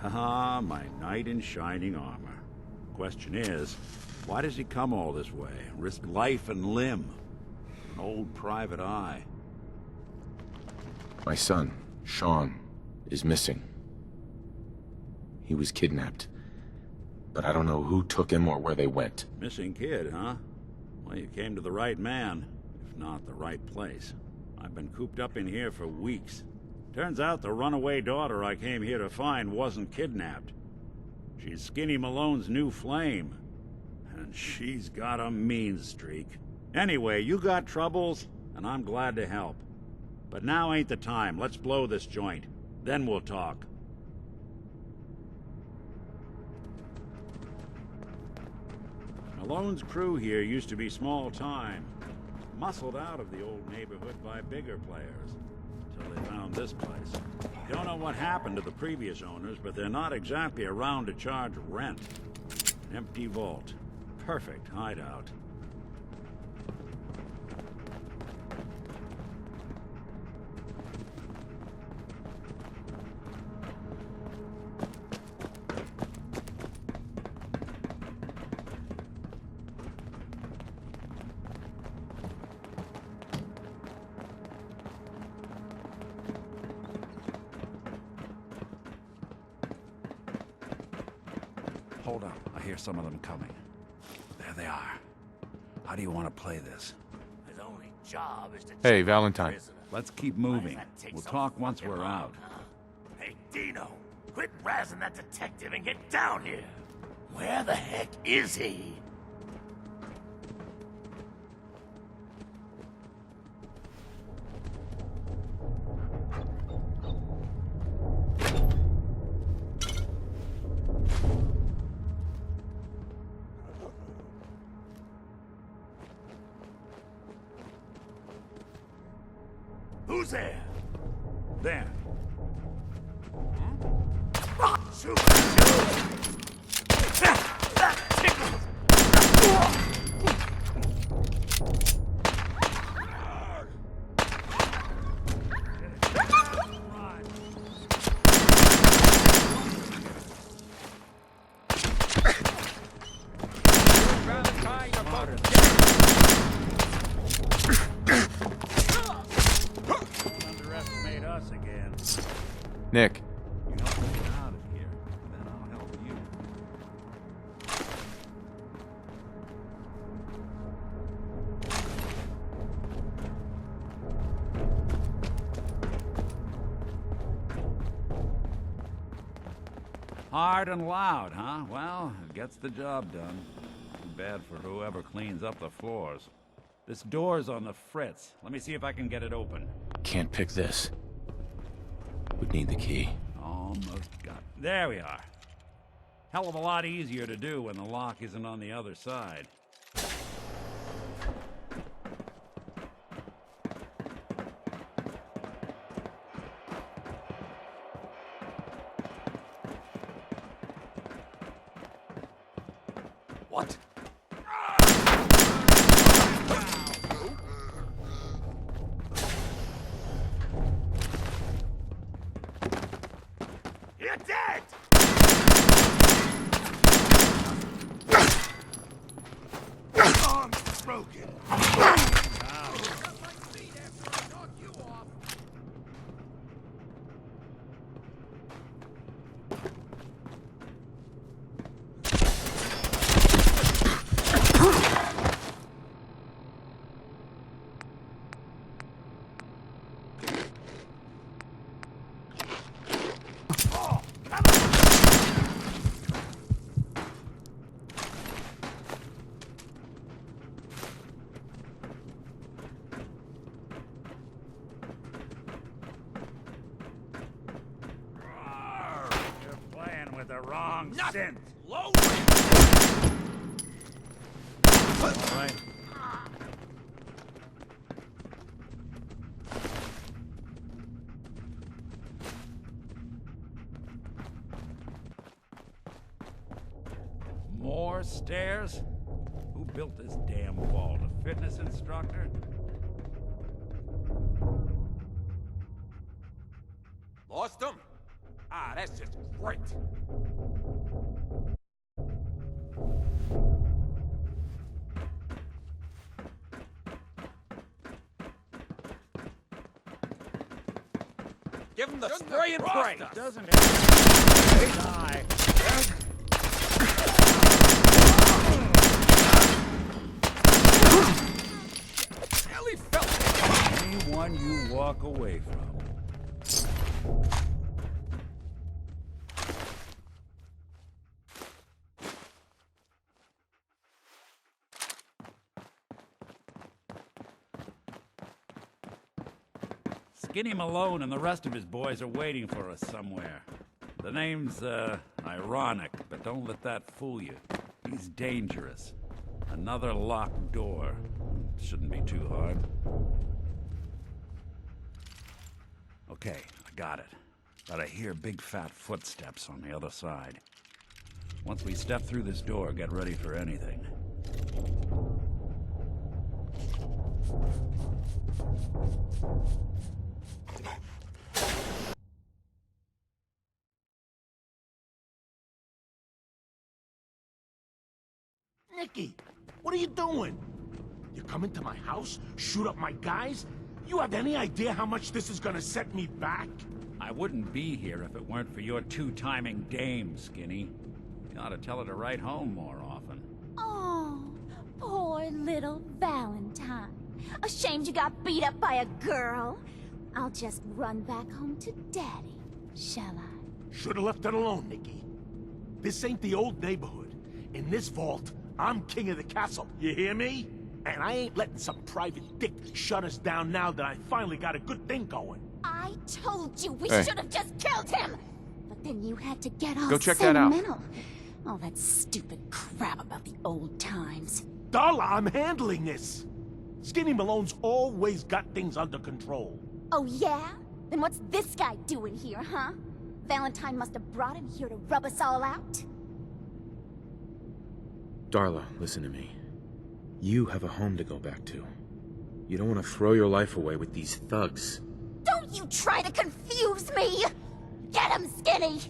Ah, my knight in shining armor. Question is, why does he come all this way? Risk life and limb? An old private eye. My son, Sean, is missing. He was kidnapped. But I don't know who took him or where they went. Missing kid, huh? Well, you came to the right man, if not the right place. I've been cooped up in here for weeks. Turns out the runaway daughter I came here to find wasn't kidnapped. She's Skinny Malone's new flame. And she's got a mean streak. Anyway, you got troubles, and I'm glad to help. But now ain't the time. Let's blow this joint. Then we'll talk. Malone's crew here used to be small time. Muscled out of the old neighborhood by bigger players. Until they found this place. Don't know what happened to the previous owners, but they're not exactly around to charge rent. An empty vault. Perfect hideout. Hold up. I hear some of them coming. There they are. How do you want to play this? His only job is to Hey, Valentine. Let's keep moving. We'll talk once we're out. Hey, Dino, quit razzing that detective and get down here. Where the heck is he? Who's there? There. Shoot! That tickles! Don't underestimate us again. Nick, You help me get out of here, then I'll help you. Hard and loud, huh? Well, it gets the job done. Too bad for whoever cleans up the floors. This door's on the fritz. Let me see if I can get it open. can't pick this. Would need the key. Almost got it. There we are. Hell of a lot easier to do when the lock isn't on the other side. What? You're dead! Arm's broken. You're playing with the wrong synth. Low. All right. More stairs? Who built this damn vault? A fitness instructor? Lost them? Ah, that's just sprint. Give him the spray and pray. Doesn't it? Die. Ellie fell. Anyone you walk away from. Skinny Malone and the rest of his boys are waiting for us somewhere. The name's, ironic, but don't let that fool you. He's dangerous. Another locked door. Shouldn't be too hard. Okay, I got it. But I hear big fat footsteps on the other side. Once we step through this door, get ready for anything. Nicky, what are you doing? You come into my house, shoot up my guys? You have any idea how much this is gonna set me back? I wouldn't be here if it weren't for your two-timing dame, Skinny. You ought to tell her to write home more often. Oh, poor little Valentine. Ashamed you got beat up by a girl? I'll just run back home to Daddy, shall I? Should've left it alone, Nicky. This ain't the old neighborhood. In this vault, I'm king of the castle, you hear me? And I ain't letting some private dick shut us down now that I finally got a good thing going. I told you we Hey. should have just killed him! But then you had to get all Go check that out. sentimental. All that stupid crap about the old times. Darla, I'm handling this. Skinny Malone's always got things under control. Oh yeah? Then what's this guy doing here, huh? Valentine must have brought him here to rub us all out? Darla, listen to me. You have a home to go back to. You don't want to throw your life away with these thugs. Don't you try to confuse me! Get him, Skinny!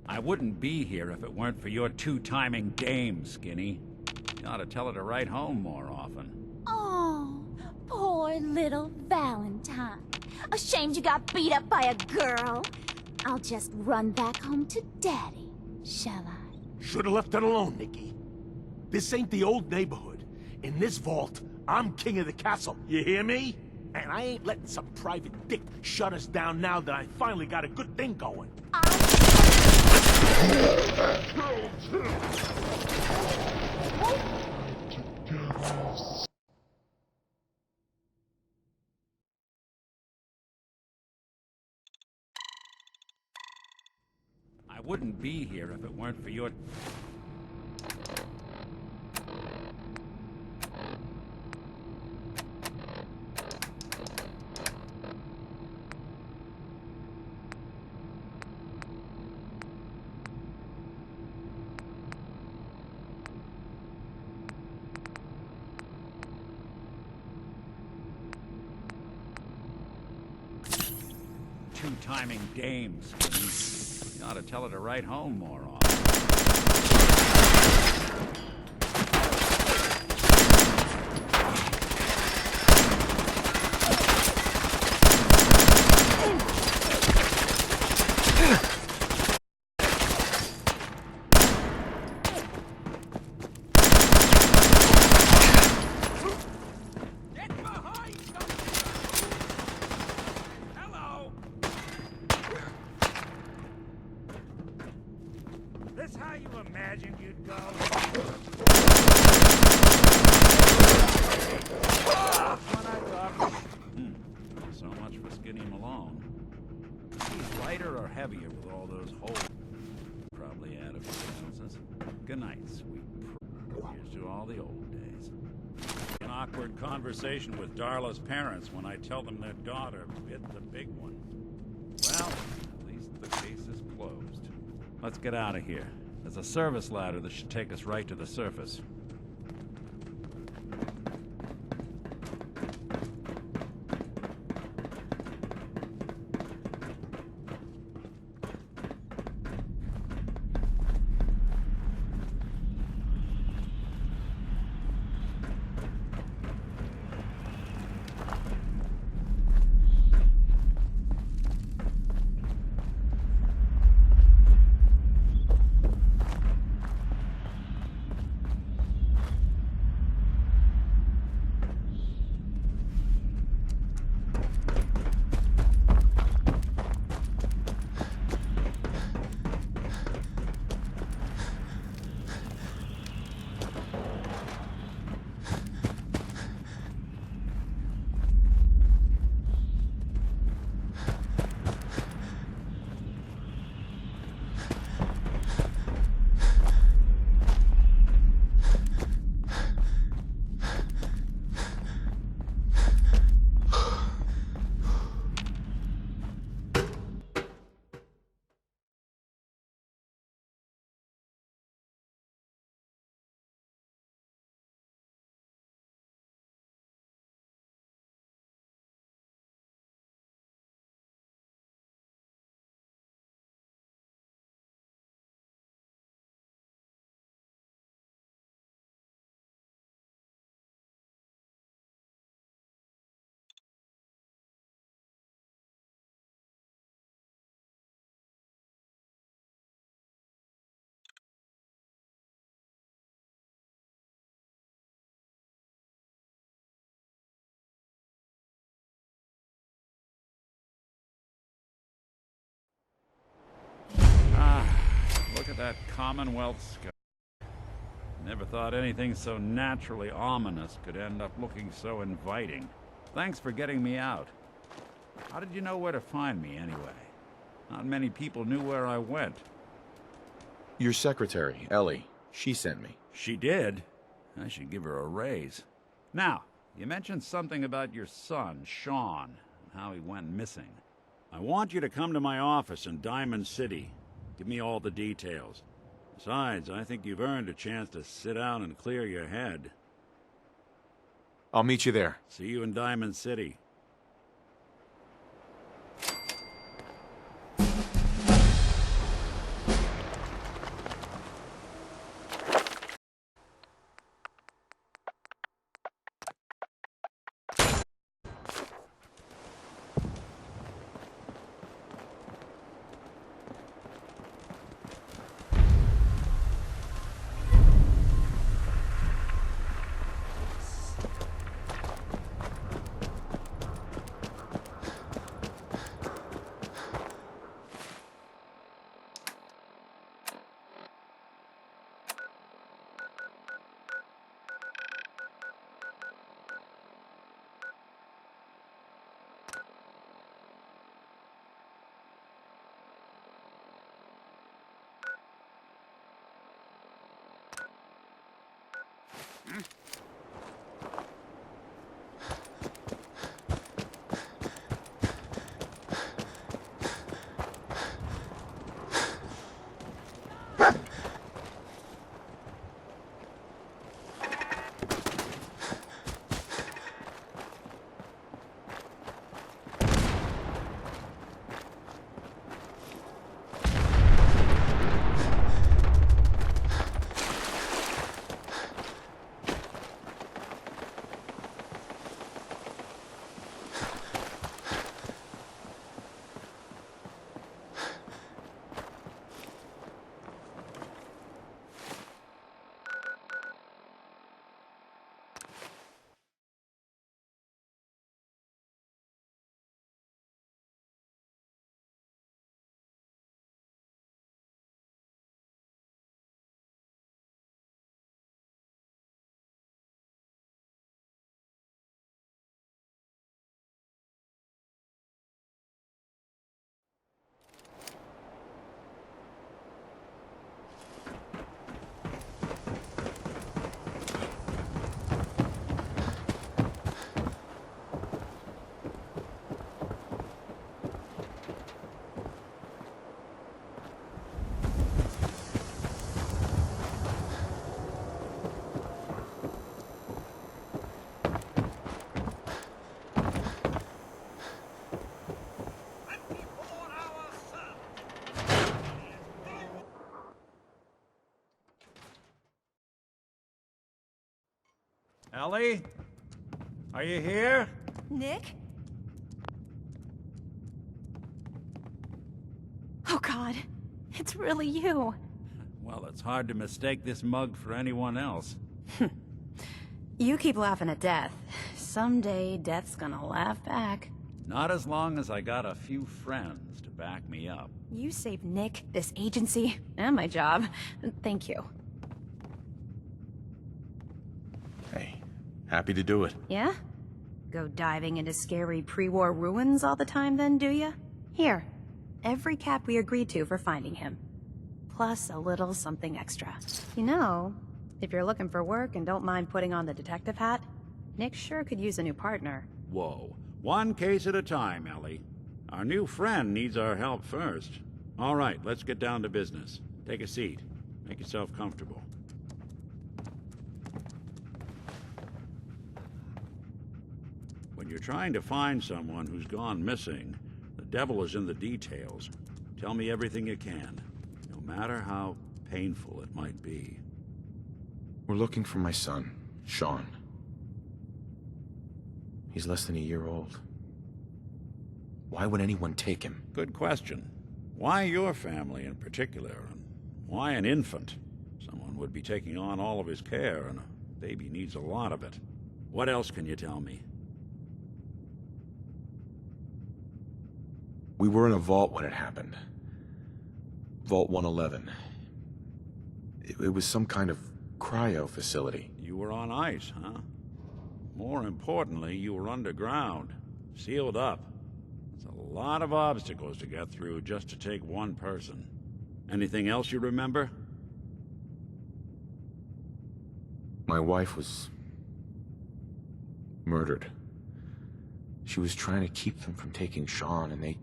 I wouldn't be here if it weren't for your two-timing dame, Skinny. You ought to tell her to write home more often. Oh, poor little Valentine. Ashamed you got beat up by a girl? I'll just run back home to Daddy, shall I? Should've left it alone, Nicky. This ain't the old neighborhood. In this vault, I'm king of the castle, you hear me? And I ain't letting some private dick shut us down now that I finally got a good thing going. I wouldn't be here if it weren't for your... two-timing dames. You ought to tell her to write home more often. heavier with all those holes. Probably add a few ounces. Good night, sweet Here's to all the old days. An awkward conversation with Darla's parents when I tell them their daughter bit the big one. Well, at least the case is closed. Let's get out of here. There's a service ladder that should take us right to the surface. Look at that Commonwealth sky. Never thought anything so naturally ominous could end up looking so inviting. Thanks for getting me out. How did you know where to find me, anyway? Not many people knew where I went. Your secretary, Ellie, she sent me. She did? I should give her a raise. Now, you mentioned something about your son, Sean, and how he went missing. I want you to come to my office in Diamond City. Give me all the details. Besides, I think you've earned a chance to sit down and clear your head. I'll meet you there. See you in Diamond City. Ellie? Are you here? Nick? Oh God, it's really you. Well, it's hard to mistake this mug for anyone else. You keep laughing at death. Someday, death's gonna laugh back. Not as long as I got a few friends to back me up. You saved Nick, this agency, and my job. Thank you. Hey, happy to do it. Yeah? Go diving into scary pre-war ruins all the time then, do ya? Here, every cap we agreed to for finding him. Plus a little something extra. You know, if you're looking for work and don't mind putting on the detective hat, Nick sure could use a new partner. Whoa. One case at a time, Ellie. Our new friend needs our help first. All right, let's get down to business. Take a seat. Make yourself comfortable. When you're trying to find someone who's gone missing, the devil is in the details. Tell me everything you can, no matter how painful it might be. We're looking for my son, Sean. He's less than a year old. Why would anyone take him? Good question. Why your family in particular? And why an infant? Someone would be taking on all of his care, and a baby needs a lot of it. What else can you tell me? We were in a vault when it happened. Vault 111. It was some kind of cryo facility. You were on ice, huh? More importantly, you were underground, sealed up. It's a lot of obstacles to get through just to take one person. Anything else you remember? My wife was murdered. She was trying to keep them from taking Sean, and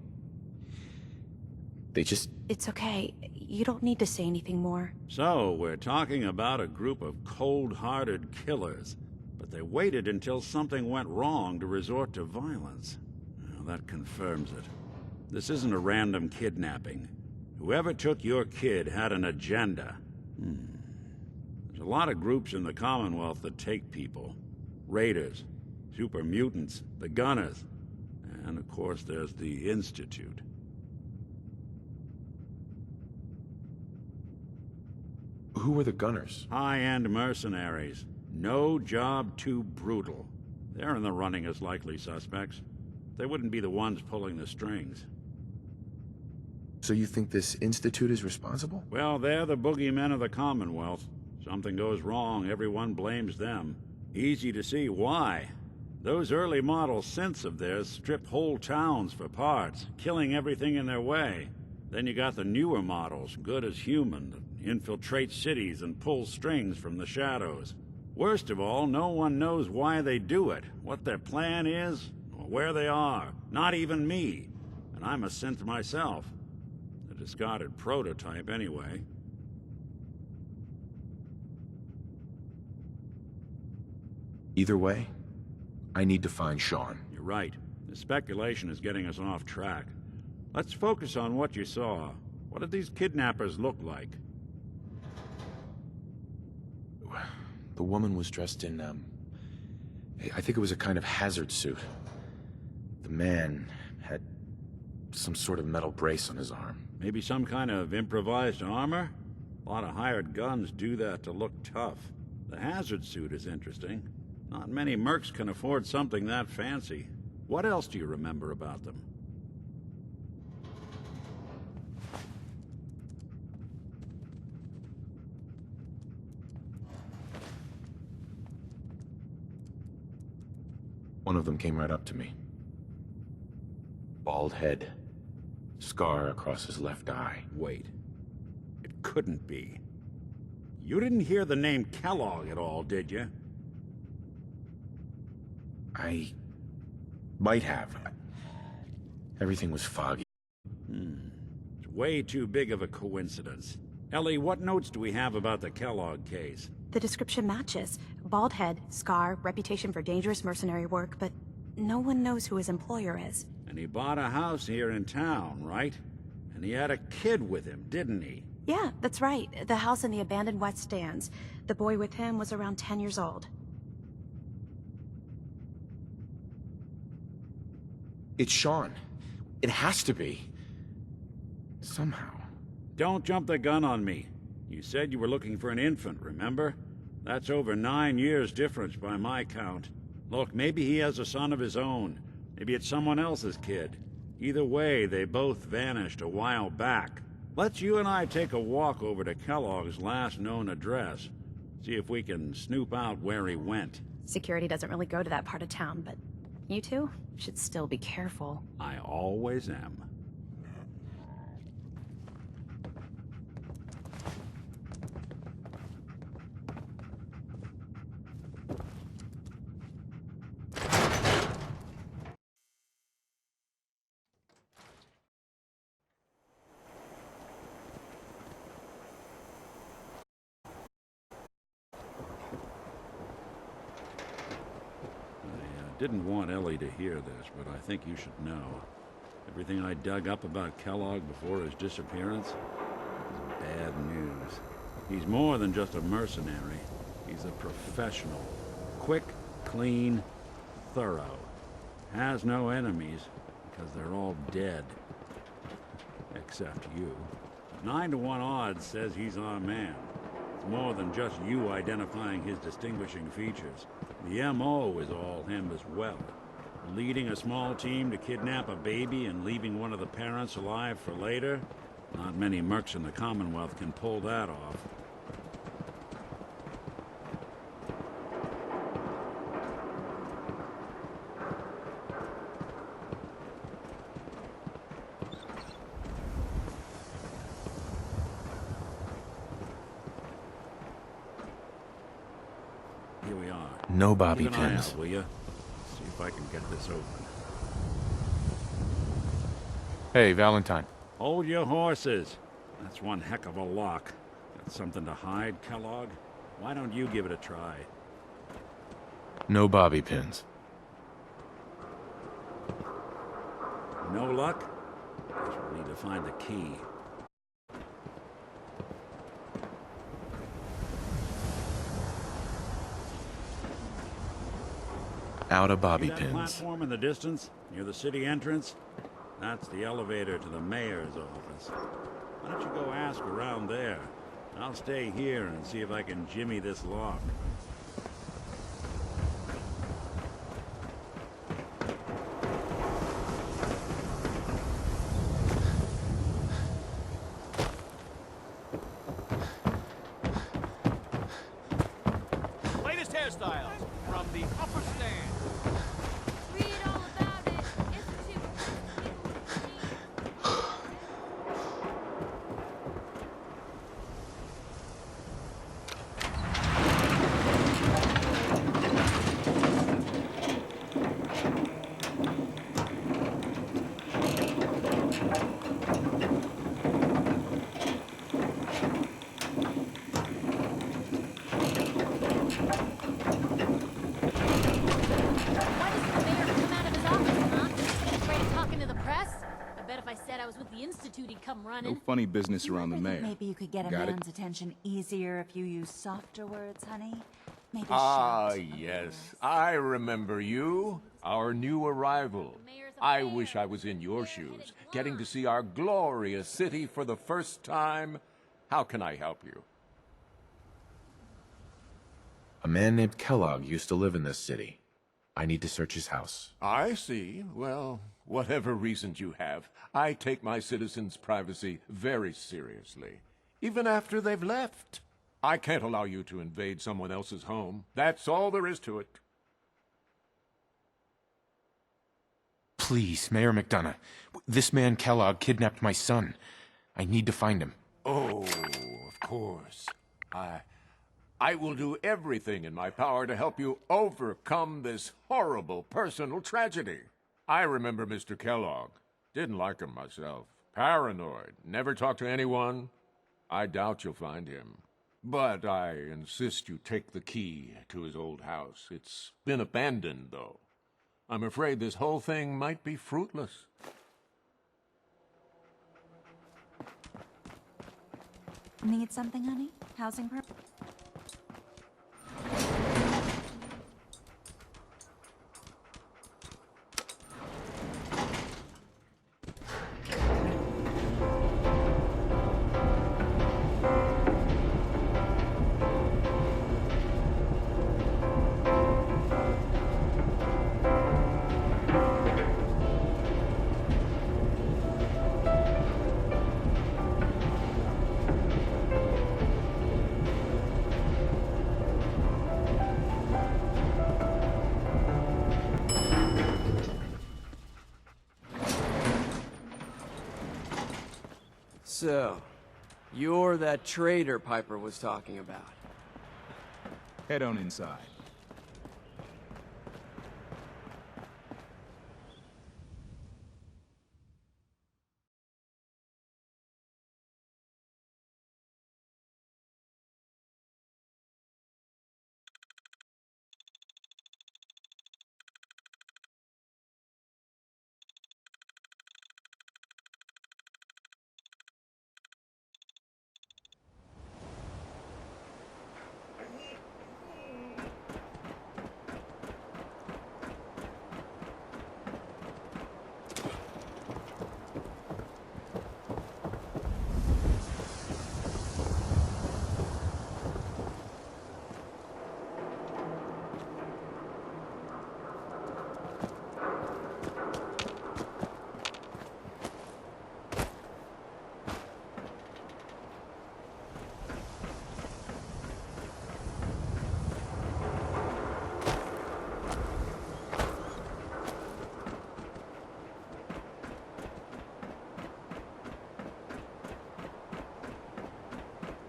they just... It's okay. You don't need to say anything more. So, we're talking about a group of cold-hearted killers. But they waited until something went wrong to resort to violence. Well, that confirms it. This isn't a random kidnapping. Whoever took your kid had an agenda. There's a lot of groups in the Commonwealth that take people. Raiders, super mutants, the Gunners, and of course there's the Institute. Who were the Gunners? High-end mercenaries. No job too brutal. They're in the running as likely suspects. They wouldn't be the ones pulling the strings. So you think this Institute is responsible? Well, they're the boogeymen of the Commonwealth. Something goes wrong, everyone blames them. Easy to see why. Those early model synths of theirs strip whole towns for parts, killing everything in their way. Then you got the newer models, good as human, that infiltrate cities and pull strings from the shadows. Worst of all, no one knows why they do it, what their plan is, or where they are. Not even me. And I'm a synth myself. A discarded prototype, anyway. Either way, I need to find Sean. You're right. The speculation is getting us off track. Let's focus on what you saw. What did these kidnappers look like? The woman was dressed in, I think it was a kind of hazard suit. The man had some sort of metal brace on his arm. Maybe some kind of improvised armor? A lot of hired guns do that to look tough. The hazard suit is interesting. Not many mercs can afford something that fancy. What else do you remember about them? One of them came right up to me. Bald head. Scar across his left eye. Wait. It couldn't be. You didn't hear the name Kellogg at all, did you? I might have. Everything was foggy. It's way too big of a coincidence. Ellie, what notes do we have about the Kellogg case? The description matches. Bald head, scar, reputation for dangerous mercenary work, but no one knows who his employer is. And he bought a house here in town, right? And he had a kid with him, didn't he? Yeah, that's right. The house in the abandoned West Stands. The boy with him was around 10 years old. It's Sean. It has to be. Somehow. Don't jump the gun on me. You said you were looking for an infant, remember? That's over 9 years difference by my count. Look, maybe he has a son of his own. Maybe it's someone else's kid. Either way, they both vanished a while back. Let's you and I take a walk over to Kellogg's last known address. See if we can snoop out where he went. Security doesn't really go to that part of town, but you two should still be careful. I always am. Didn't want Ellie to hear this, but I think you should know. Everything I dug up about Kellogg before his disappearance is bad news. He's more than just a mercenary. He's a professional. Quick, clean, thorough. Has no enemies, because they're all dead. Except you. 9 to 1 odds says he's our man. It's more than just you identifying his distinguishing features. The M.O. is all him as well. Leading a small team to kidnap a baby and leaving one of the parents alive for later? Not many mercs in the Commonwealth can pull that off. Here we are. No bobby Keep an eye pins. out, will you? See if I can get this open. Hey, Valentine. Hold your horses. That's one heck of a lock. Got something to hide, Kellogg? Why don't you give it a try? No bobby pins. No luck? Guess we'll need to find the key. Out of bobby See that pins. platform in the distance, near the city entrance? That's the elevator to the mayor's office. Why don't you go ask around there? I'll stay here and see if I can jimmy this lock. Latest hairstyles from the upper stand. Read all about it. Institute. Why doesn't the mayor come out of his office, huh? Afraid of talking to the press? I bet if I said I was with the Institute, he'd come running. No funny business around the mayor. Maybe you could get a Got it? man's attention easier if you use softer words, honey. Maybe Ah, shout. yes. I remember you. Our new arrival. I wish I was in your shoes, getting to see our glorious city for the first time. How can I help you? A man named Kellogg used to live in this city. I need to search his house. I see. Well, whatever reasons you have, I take my citizens' privacy very seriously. Even after they've left. I can't allow you to invade someone else's home. That's all there is to it. Please, Mayor McDonough. This man Kellogg kidnapped my son. I need to find him. Oh, of course. I will do everything in my power to help you overcome this horrible personal tragedy. I remember Mr. Kellogg. Didn't like him myself. Paranoid. Never talked to anyone. I doubt you'll find him. But I insist you take the key to his old house. It's been abandoned, though. I'm afraid this whole thing might be fruitless. Need something, honey? Housing per... So, you're that traitor Piper was talking about. Head on inside.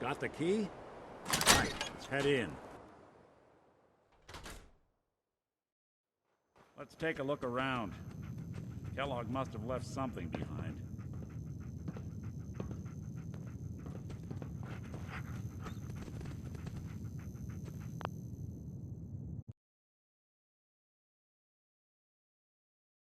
Got the key? Right, let's head in. Let's take a look around. Kellogg must have left something behind.